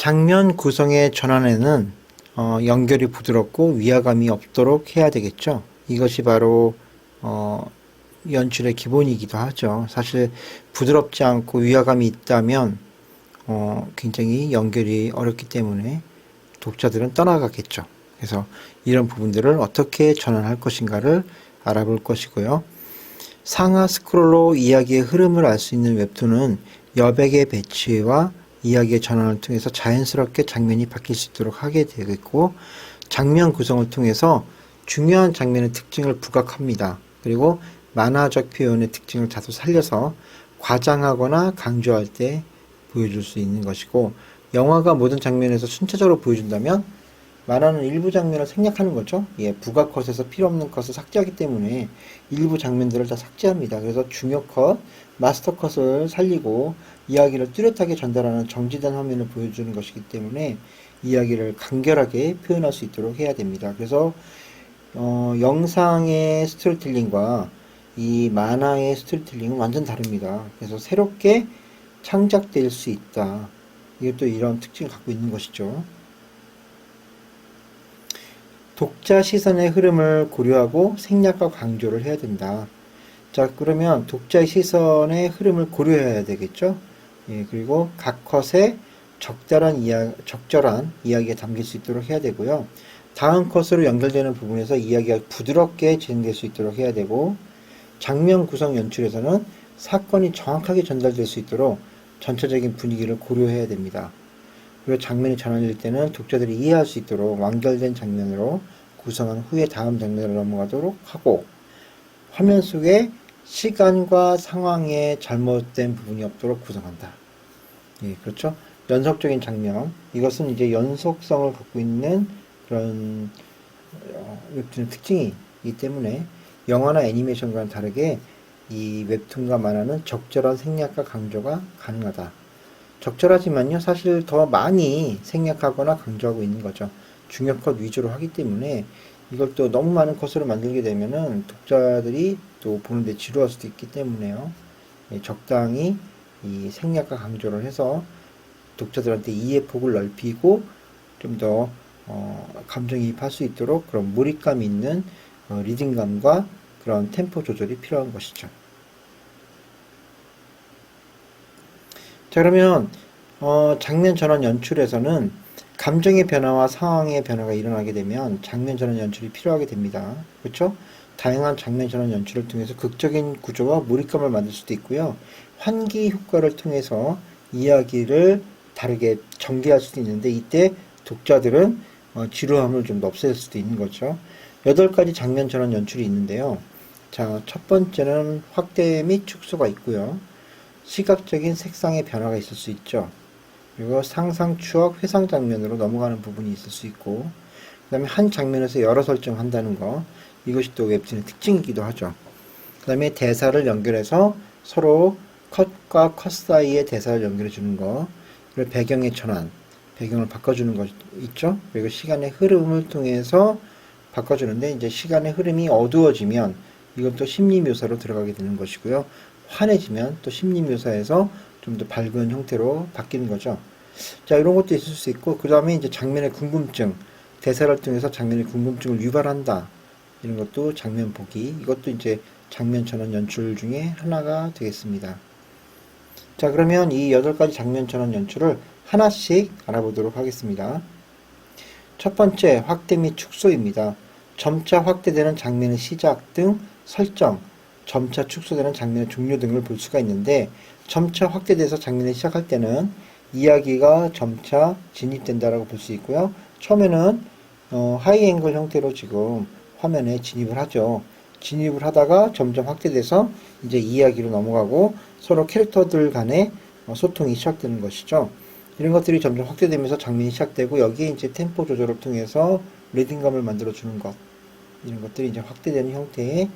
장면 구성의 전환에는 연결이 부드럽고 위화감이 없도록 해야 되겠죠. 이것이 바로 연출의 기본이기도 하죠. 사실 부드럽지 않고 위화감이 있다면 굉장히 연결이 어렵기 때문에 독자들은 떠나가겠죠. 그래서 이런 부분들을 어떻게 전환할 것인가를 알아볼 것이고요. 상하 스크롤로 이야기의 흐름을 알 수 있는 웹툰은 여백의 배치와 이야기의 전환을 통해서 자연스럽게 장면이 바뀔 수 있도록 하게 되겠고, 장면 구성을 통해서 중요한 장면의 특징을 부각합니다. 그리고 만화적 표현의 특징을 다소 살려서 과장하거나 강조할 때 보여줄 수 있는 것이고, 영화가 모든 장면에서 순차적으로 보여준다면 만화는 일부 장면을 생략하는 거죠. 부가 컷에서 필요 없는 컷을 삭제하기 때문에 일부 장면들을 다 삭제합니다. 그래서 중요 컷, 마스터 컷을 살리고 이야기를 뚜렷하게 전달하는 정지된 화면을 보여주는 것이기 때문에 이야기를 간결하게 표현할 수 있도록 해야 됩니다. 그래서 영상의 스토리텔링과 이 만화의 스토리텔링은 완전 다릅니다. 그래서 새롭게 창작될 수 있다. 이게 또 이런 특징을 갖고 있는 것이죠. 독자 시선의 흐름을 고려하고 생략과 강조를 해야 된다. 자, 그러면 독자의 시선의 흐름을 고려해야 되겠죠? 그리고 각 컷에 적절한 이야기가 담길 수 있도록 해야 되고요. 다음 컷으로 연결되는 부분에서 이야기가 부드럽게 진행될 수 있도록 해야 되고, 장면 구성 연출에서는 사건이 정확하게 전달될 수 있도록 전체적인 분위기를 고려해야 됩니다. 그리고 장면이 전환될 때는 독자들이 이해할 수 있도록 완결된 장면으로 구성한 후에 다음 장면으로 넘어가도록 하고, 화면 속에 시간과 상황에 잘못된 부분이 없도록 구성한다. 그렇죠? 연속적인 장면. 이것은 이제 연속성을 갖고 있는 그런 웹툰의 특징이기 때문에 영화나 애니메이션과는 다르게 이 웹툰과 만화는 적절한 생략과 강조가 가능하다. 적절하지만요, 사실 더 많이 생략하거나 강조하고 있는 거죠. 중요 컷 위주로 하기 때문에 이걸 또 너무 많은 컷으로 만들게 되면은 독자들이 또 보는데 지루할 수도 있기 때문에요. 적당히 이 생략과 강조를 해서 독자들한테 이해 폭을 넓히고 좀 더 감정이입할 수 있도록 그런 몰입감 있는 리딩감과 그런 템포 조절이 필요한 것이죠. 자, 그러면 장면 전환 연출에서는 감정의 변화와 상황의 변화가 일어나게 되면 장면 전환 연출이 필요하게 됩니다. 그렇죠? 다양한 장면 전환 연출을 통해서 극적인 구조와 몰입감을 만들 수도 있고요. 환기 효과를 통해서 이야기를 다르게 전개할 수도 있는데, 이때 독자들은 지루함을 좀 없앨 수도 있는 거죠. 8가지 장면 전환 연출이 있는데요. 자, 첫 번째는 확대 및 축소가 있고요. 시각적인 색상의 변화가 있을 수 있죠. 그리고 상상, 추억, 회상 장면으로 넘어가는 부분이 있을 수 있고, 그 다음에 한 장면에서 여러 설정한다는 거, 이것이 또 웹툰의 특징이기도 하죠. 그 다음에 대사를 연결해서 서로 컷과 컷 사이에 대사를 연결해 주는 거, 그리고 배경의 전환, 배경을 바꿔주는 거 있죠. 그리고 시간의 흐름을 통해서 바꿔주는데, 이제 시간의 흐름이 어두워지면 이건 또 심리 묘사로 들어가게 되는 것이고요. 환해지면 또 심리 묘사에서 좀 더 밝은 형태로 바뀌는 거죠. 자, 이런 것도 있을 수 있고, 그 다음에 이제 장면의 궁금증, 대사를 통해서 장면의 궁금증을 유발한다. 이런 것도 장면 보기, 이것도 이제 장면 전환 연출 중에 하나가 되겠습니다. 자, 그러면 이 8가지 장면 전환 연출을 하나씩 알아보도록 하겠습니다. 첫 번째, 확대 및 축소입니다. 점차 확대되는 장면의 시작 등 설정, 점차 축소되는 장면의 종료 등을 볼 수가 있는데, 점차 확대돼서 장면이 시작할 때는 이야기가 점차 진입된다라고 볼 수 있고요. 처음에는 하이 앵글 형태로 지금 화면에 진입을 하죠. 진입을 하다가 점점 확대돼서 이제 이야기로 넘어가고 서로 캐릭터들 간의 소통이 시작되는 것이죠. 이런 것들이 점점 확대되면서 장면이 시작되고, 여기에 이제 템포 조절을 통해서 리듬감을 만들어주는 것, 이런 것들이 이제 확대되는 형태의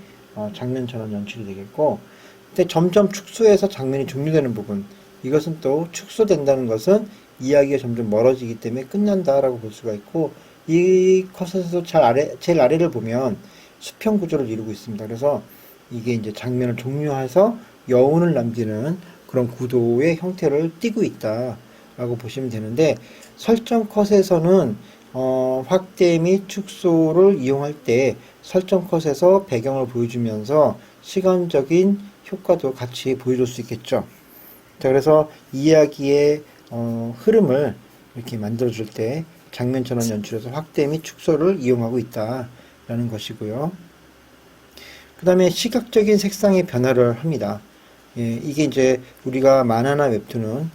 장면 전환 연출이 되겠고, 근데 점점 축소해서 장면이 종료되는 부분, 이것은 또 축소된다는 것은 이야기가 점점 멀어지기 때문에 끝난다라고 볼 수가 있고, 이 컷에서 제일 아래를 보면 수평 구조를 이루고 있습니다. 그래서 이게 이제 장면을 종료해서 여운을 남기는 그런 구도의 형태를 띠고 있다라고 보시면 되는데, 설정 컷에서는 확대 및 축소를 이용할 때 설정 컷에서 배경을 보여주면서 시간적인 효과도 같이 보여줄 수 있겠죠. 자, 그래서 이야기의 흐름을 이렇게 만들어줄 때 장면 전환 연출에서 확대 및 축소를 이용하고 있다라는 것이고요. 그 다음에 시각적인 색상의 변화를 합니다. 예, 이게 이제 우리가 만화나 웹툰은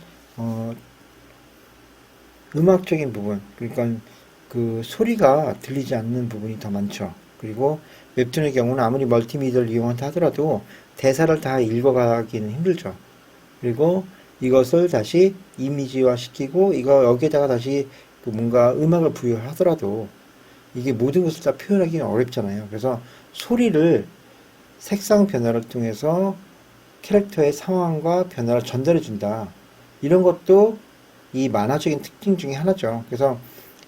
음악적인 부분, 그러니까 그 소리가 들리지 않는 부분이 더 많죠. 그리고 웹툰의 경우는 아무리 멀티미디어를 이용한다 하더라도 대사를 다 읽어가기는 힘들죠. 그리고 이것을 다시 이미지화 시키고 이거 여기에다가 다시 그 뭔가 음악을 부여하더라도 이게 모든 것을 다 표현하기는 어렵잖아요. 그래서 소리를 색상 변화를 통해서 캐릭터의 상황과 변화를 전달해 준다. 이런 것도 이 만화적인 특징 중에 하나죠. 그래서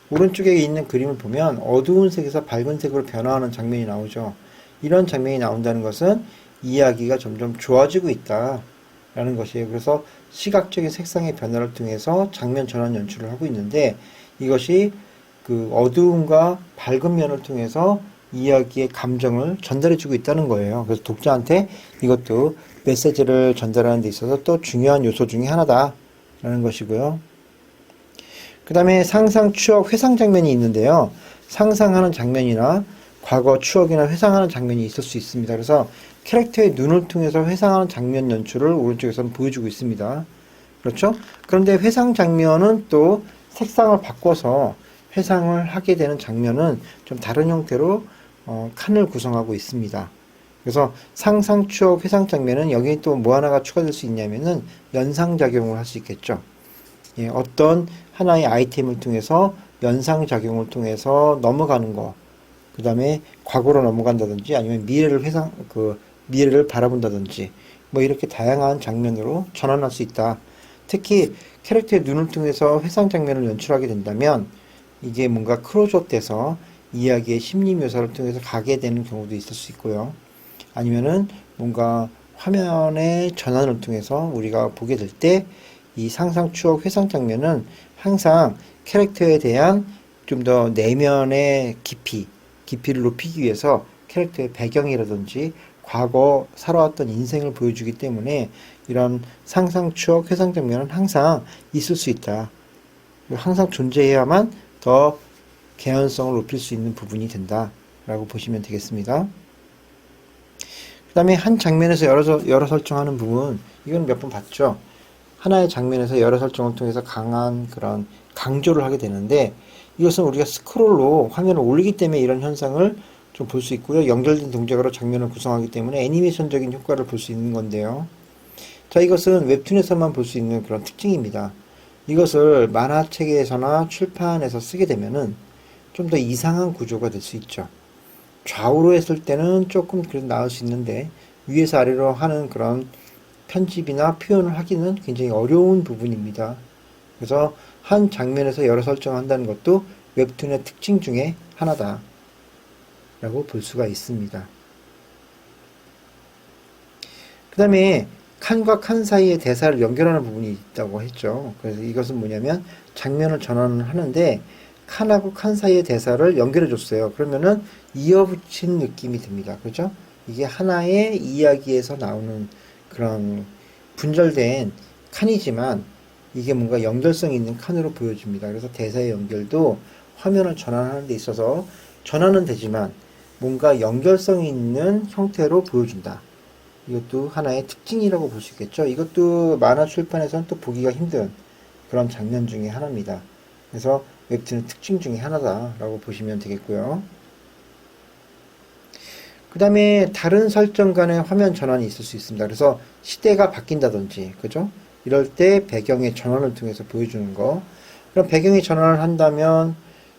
오른쪽에 있는 그림을 보면 어두운 색에서 밝은 색으로 변화하는 장면이 나오죠. 이런 장면이 나온다는 것은 이야기가 점점 좋아지고 있다라는 것이에요. 그래서 시각적인 색상의 변화를 통해서 장면 전환 연출을 하고 있는데 이것이 그 어두움과 밝은 면을 통해서 이야기의 감정을 전달해주고 있다는 거예요. 그래서 독자한테 이것도 메시지를 전달하는 데 있어서 또 중요한 요소 중에 하나다라는 것이고요. 그 다음에 상상, 추억, 회상 장면이 있는데요. 상상하는 장면이나 과거 추억이나 회상하는 장면이 있을 수 있습니다. 그래서 캐릭터의 눈을 통해서 회상하는 장면 연출을 오른쪽에서는 보여주고 있습니다. 그렇죠? 그런데 회상 장면은 또 색상을 바꿔서 회상을 하게 되는 장면은 좀 다른 형태로 칸을 구성하고 있습니다. 그래서 상상, 추억, 회상 장면은 여기 또 뭐 하나가 추가될 수 있냐면은 연상작용을 할 수 있겠죠. 예, 어떤 하나의 아이템을 통해서 연상작용을 통해서 넘어가는 거, 그 다음에 과거로 넘어간다든지 아니면 미래를 바라본다든지 뭐 이렇게 다양한 장면으로 전환할 수 있다. 특히 캐릭터의 눈을 통해서 회상 장면을 연출하게 된다면 이게 뭔가 클로즈업 돼서 이야기의 심리 묘사를 통해서 가게 되는 경우도 있을 수 있고요. 아니면은 뭔가 화면의 전환을 통해서 우리가 보게 될 때 이 상상, 추억, 회상 장면은 항상 캐릭터에 대한 좀 더 내면의 깊이를 높이기 위해서 캐릭터의 배경이라든지 과거 살아왔던 인생을 보여주기 때문에 이런 상상, 추억, 회상 장면은 항상 있을 수 있다. 항상 존재해야만 더 개연성을 높일 수 있는 부분이 된다라고 보시면 되겠습니다. 그 다음에 한 장면에서 여러 설정하는 부분, 이건 몇 번 봤죠. 하나의 장면에서 여러 설정을 통해서 강한 그런 강조를 하게 되는데 이것은 우리가 스크롤로 화면을 올리기 때문에 이런 현상을 좀 볼 수 있고요. 연결된 동작으로 장면을 구성하기 때문에 애니메이션적인 효과를 볼 수 있는 건데요. 자, 이것은 웹툰에서만 볼 수 있는 그런 특징입니다. 이것을 만화책에서나 출판에서 쓰게 되면은 좀 더 이상한 구조가 될 수 있죠. 좌우로 했을 때는 조금 그래도 나을 수 있는데 위에서 아래로 하는 그런 편집이나 표현을 하기는 굉장히 어려운 부분입니다. 그래서 한 장면에서 여러 설정을 한다는 것도 웹툰의 특징 중에 하나다 라고 볼 수가 있습니다. 그 다음에 칸과 칸 사이에 대사를 연결하는 부분이 있다고 했죠. 그래서 이것은 뭐냐면 장면을 전환을 하는데 칸하고 칸 사이의 대사를 연결해 줬어요. 그러면은 이어붙인 느낌이 듭니다. 그죠? 이게 하나의 이야기에서 나오는 그런 분절된 칸이지만 이게 뭔가 연결성 있는 칸으로 보여집니다. 그래서 대사의 연결도 화면을 전환하는 데 있어서 전환은 되지만 뭔가 연결성 있는 형태로 보여준다. 이것도 하나의 특징이라고 볼 수 있겠죠. 이것도 만화 출판에서는 또 보기가 힘든 그런 장면 중에 하나입니다. 그래서 웹툰의 특징 중에 하나다라고 보시면 되겠고요. 그 다음에 다른 설정 간의 화면 전환이 있을 수 있습니다. 그래서 시대가 바뀐다든지, 그죠? 이럴 때 배경의 전환을 통해서 보여주는 거. 그럼 배경의 전환을 한다면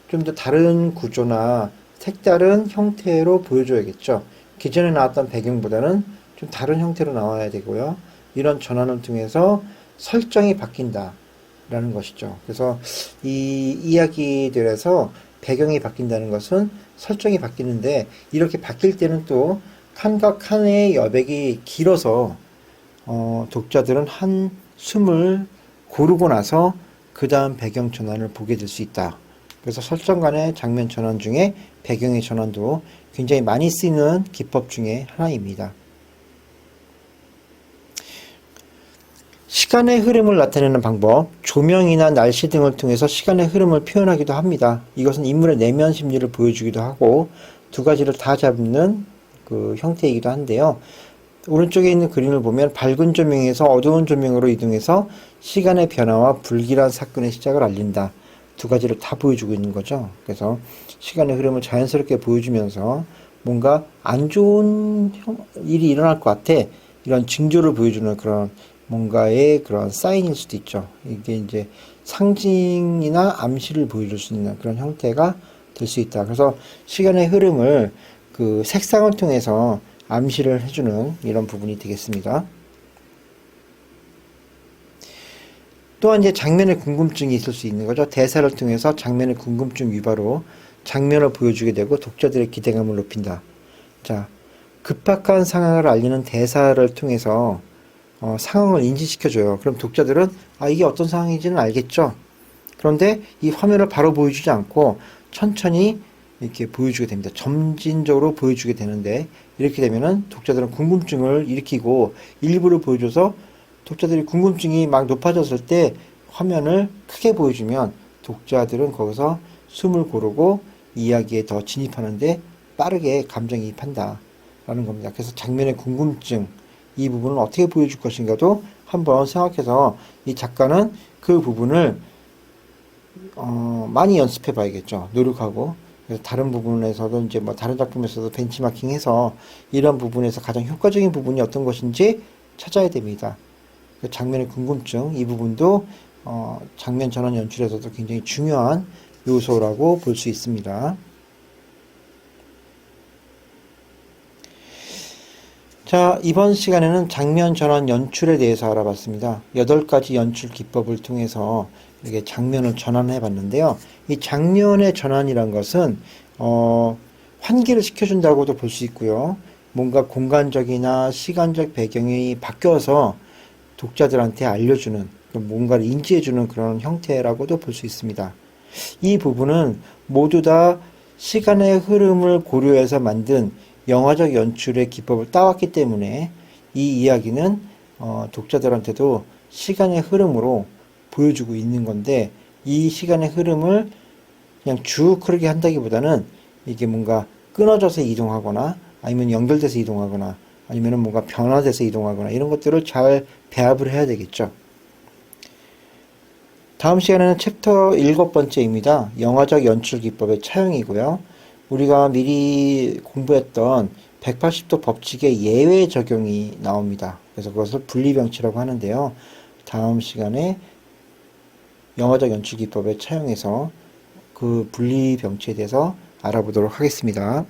좀 더 다른 구조나 색다른 형태로 보여줘야겠죠. 기존에 나왔던 배경보다는 좀 다른 형태로 나와야 되고요. 이런 전환을 통해서 설정이 바뀐다라는 것이죠. 그래서 이 이야기들에서 배경이 바뀐다는 것은 설정이 바뀌는데 이렇게 바뀔 때는 또 칸과 칸의 여백이 길어서 독자들은 한 숨을 고르고 나서 그 다음 배경 전환을 보게 될 수 있다. 그래서 설정 간의 장면 전환 중에 배경의 전환도 굉장히 많이 쓰이는 기법 중에 하나입니다. 시간의 흐름을 나타내는 방법, 조명이나 날씨 등을 통해서 시간의 흐름을 표현하기도 합니다. 이것은 인물의 내면 심리를 보여주기도 하고 두 가지를 다 잡는 그 형태이기도 한데요. 오른쪽에 있는 그림을 보면 밝은 조명에서 어두운 조명으로 이동해서 시간의 변화와 불길한 사건의 시작을 알린다. 두 가지를 다 보여주고 있는 거죠. 그래서 시간의 흐름을 자연스럽게 보여주면서 뭔가 안 좋은 일이 일어날 것 같아. 이런 징조를 보여주는 그런 뭔가의 그런 사인일 수도 있죠. 이게 이제 상징이나 암시를 보여줄 수 있는 그런 형태가 될 수 있다. 그래서 시간의 흐름을 그 색상을 통해서 암시를 해주는 이런 부분이 되겠습니다. 또한 이제 장면의 궁금증이 있을 수 있는 거죠. 대사를 통해서 장면의 궁금증 유발로 장면을 보여주게 되고 독자들의 기대감을 높인다. 자, 급박한 상황을 알리는 대사를 통해서 상황을 인지시켜줘요. 그럼 독자들은 이게 어떤 상황인지는 알겠죠. 그런데 이 화면을 바로 보여주지 않고 천천히 이렇게 보여주게 됩니다. 점진적으로 보여주게 되는데 이렇게 되면은 독자들은 궁금증을 일으키고 일부러 보여줘서 독자들이 궁금증이 막 높아졌을 때 화면을 크게 보여주면 독자들은 거기서 숨을 고르고 이야기에 더 진입하는데 빠르게 감정이입한다 라는 겁니다. 그래서 장면의 궁금증 이 부분을 어떻게 보여줄 것인가도 한번 생각해서 이 작가는 그 부분을 많이 연습해 봐야겠죠. 노력하고. 그래서 다른 부분에서도 이제 뭐 다른 작품에서도 벤치마킹해서 이런 부분에서 가장 효과적인 부분이 어떤 것인지 찾아야 됩니다. 그 장면의 궁금증 이 부분도 장면 전환 연출에서도 굉장히 중요한 요소라고 볼 수 있습니다. 자, 이번 시간에는 장면 전환 연출에 대해서 알아봤습니다. 8가지 연출 기법을 통해서 이렇게 장면을 전환해 봤는데요. 이 장면의 전환이란 것은 환기를 시켜준다고도 볼 수 있고요. 뭔가 공간적이나 시간적 배경이 바뀌어서 독자들한테 알려주는, 뭔가를 인지해주는 그런 형태라고도 볼 수 있습니다. 이 부분은 모두 다 시간의 흐름을 고려해서 만든 영화적 연출의 기법을 따왔기 때문에 이 이야기는 독자들한테도 시간의 흐름으로 보여주고 있는 건데 이 시간의 흐름을 그냥 쭉 흐르게 한다기보다는 이게 뭔가 끊어져서 이동하거나 아니면 연결돼서 이동하거나 아니면 뭔가 변화돼서 이동하거나 이런 것들을 잘 배합을 해야 되겠죠. 다음 시간에는 챕터 7번째입니다. 영화적 연출 기법의 차용이고요. 우리가 미리 공부했던 180도 법칙의 예외 적용이 나옵니다. 그래서 그것을 분리병치라고 하는데요. 다음 시간에 영화적 연출 기법에 차용해서 그 분리병치에 대해서 알아보도록 하겠습니다.